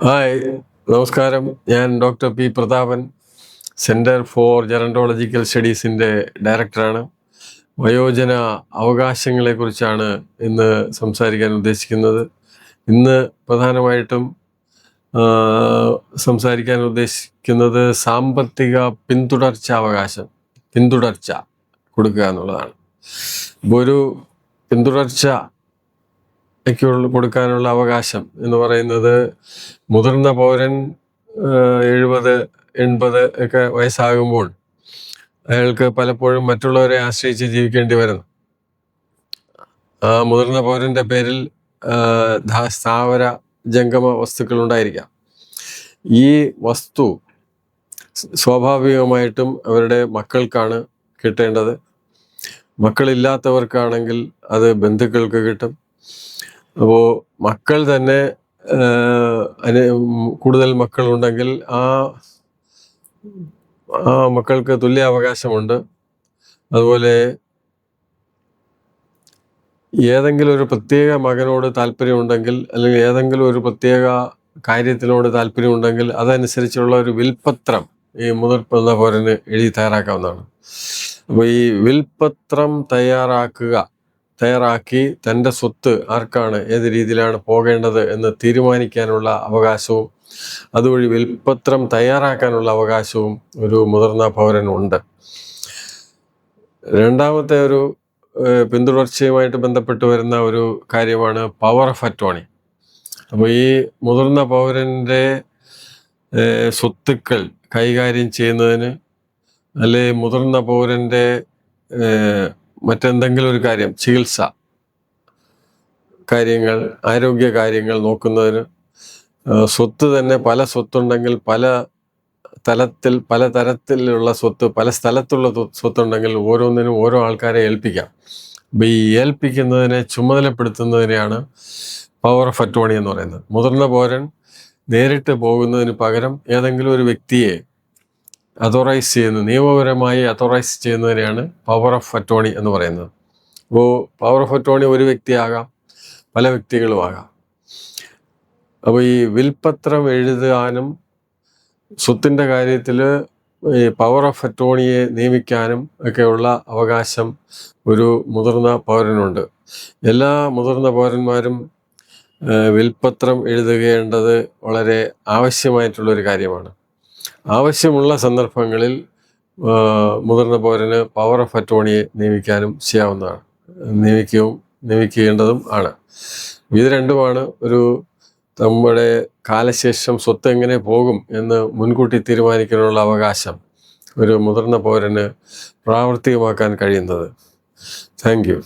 Hi, നമസ്കാരം. ഞാൻ doctor P Prathapan, centre for gerontological സ്റ്റഡീസിൻ്റെ ഡയറക്ടറാണ്. വയോജന അവകാശങ്ങളെക്കുറിച്ചാണ് ഇന്ന് സംസാരിക്കാൻ ഉദ്ദേശിക്കുന്നത്. ഇന്ന് പ്രധാനമായിട്ടും സംസാരിക്കാൻ ഉദ്ദേശിക്കുന്നത് സാമ്പത്തിക പിന്തുടർച്ച കൊടുക്കുക എന്നുള്ളതാണ്. ഇപ്പോൾ ഒരു പിന്തുടർച്ച കൊടുക്കാനുള്ള അവകാശം എന്ന് പറയുന്നത് മുതിർന്ന പൗരൻ 70-80 ഒക്കെ വയസ്സാകുമ്പോൾ അയാൾക്ക് പലപ്പോഴും മറ്റുള്ളവരെ ആശ്രയിച്ച് ജീവിക്കേണ്ടി വരുന്നു. ആ മുതിർന്ന പൗരൻ്റെ പേരിൽ സ്ഥാവര ജംഗമ വസ്തുക്കൾ ഉണ്ടായിരിക്കാം. ഈ വസ്തു സ്വാഭാവികമായിട്ടും അവരുടെ മക്കൾക്കാണ് കിട്ടേണ്ടത്. മക്കളില്ലാത്തവർക്കാണെങ്കിൽ അത് ബന്ധുക്കൾക്ക് കിട്ടും. അപ്പോൾ മക്കൾ തന്നെ കൂടുതൽ മക്കളുണ്ടെങ്കിൽ ആ മക്കൾക്ക് തുല്യ അവകാശമുണ്ട്. അതുപോലെ ഏതെങ്കിലും ഒരു പ്രത്യേക മകനോട് താല്പര്യമുണ്ടെങ്കിൽ, അല്ലെങ്കിൽ ഏതെങ്കിലും ഒരു പ്രത്യേക കാര്യത്തിനോട് താല്പര്യമുണ്ടെങ്കിൽ അതനുസരിച്ചുള്ള ഒരു വിൽപ്പത്രം ഈ മുതിർന്ന പൗരന് എഴുതി തയ്യാറാക്കാവുന്നതാണ്. അപ്പോൾ ഈ വിൽപ്പത്രം തയ്യാറാക്കി തൻ്റെ സ്വത്ത് ആർക്കാണ്, ഏത് രീതിയിലാണ് പോകേണ്ടത് എന്ന് തീരുമാനിക്കാനുള്ള അവകാശവും അതുവഴി വിൽപ്പത്രം തയ്യാറാക്കാനുള്ള അവകാശവും ഒരു മുതിർന്ന പൗരനുണ്ട്. രണ്ടാമത്തെ ഒരു പിന്തുടർച്ചയുമായിട്ട് ബന്ധപ്പെട്ട് വരുന്ന ഒരു കാര്യമാണ് പവർ ഓഫ് അറ്റോർണി. അപ്പോൾ ഈ മുതിർന്ന പൗരൻ്റെ സ്വത്തുക്കൾ കൈകാര്യം ചെയ്യുന്നതിന്, അല്ലെങ്കിൽ മുതിർന്ന പൗരൻ്റെ മറ്റെന്തെങ്കിലും ഒരു കാര്യം, ചികിത്സ കാര്യങ്ങൾ, ആരോഗ്യ കാര്യങ്ങൾ നോക്കുന്നതിന്, സ്വത്ത് തന്നെ പല സ്വത്തുണ്ടെങ്കിൽ പല തരത്തിലുള്ള സ്വത്ത്, പല സ്ഥലത്തുള്ള സ്വത്തുണ്ടെങ്കിൽ ഓരോന്നിനും ഓരോ ആൾക്കാരെ ഏൽപ്പിക്കാം. അപ്പോൾ ഈ ഏൽപ്പിക്കുന്നതിനെ ചുമതലപ്പെടുത്തുന്നതിനെയാണ് പവർ ഓഫ് അറ്റോർണി എന്ന് പറയുന്നത്. മുതിർന്ന പൗരൻ നേരിട്ട് പോകുന്നതിന് പകരം ഏതെങ്കിലും ഒരു വ്യക്തിയെ നിയമപരമായി അതോറൈസ് ചെയ്യുന്നതിനെയാണ് പവർ ഓഫ് അറ്റോർണി എന്ന് പറയുന്നത്. അപ്പോൾ പവർ ഓഫ് അറ്റോർണി ഒരു വ്യക്തിയാകാം, പല വ്യക്തികളുമാകാം. അപ്പോൾ ഈ വിൽപ്പത്രം എഴുതാനും സ്വത്തിൻ്റെ കാര്യത്തിൽ ഈ പവർ ഓഫ് അറ്റോർണിയെ നിയമിക്കാനും ഒക്കെയുള്ള അവകാശം ഒരു മുതിർന്ന പൗരനുണ്ട്. എല്ലാ മുതിർന്ന പൗരന്മാരും വിൽപ്പത്രം എഴുതുകേണ്ടത് വളരെ ആവശ്യമായിട്ടുള്ളൊരു കാര്യമാണ്. ആവശ്യമുള്ള സന്ദർഭങ്ങളിൽ മുതിർന്ന പൗരന് പവർ ഓഫ് അറ്റോർണിയെ നിയമിക്കേണ്ടതും ആണ്. ഇത് രണ്ടുമാണ് നമ്മുടെ കാലശേഷം സ്വത്ത് എങ്ങനെ പോകും എന്ന് മുൻകൂട്ടി തീരുമാനിക്കാനുള്ള അവകാശം ഒരു മുതിർന്ന പൗരന് പ്രാവർത്തികമാക്കാൻ കഴിയുന്നത്. Thank you.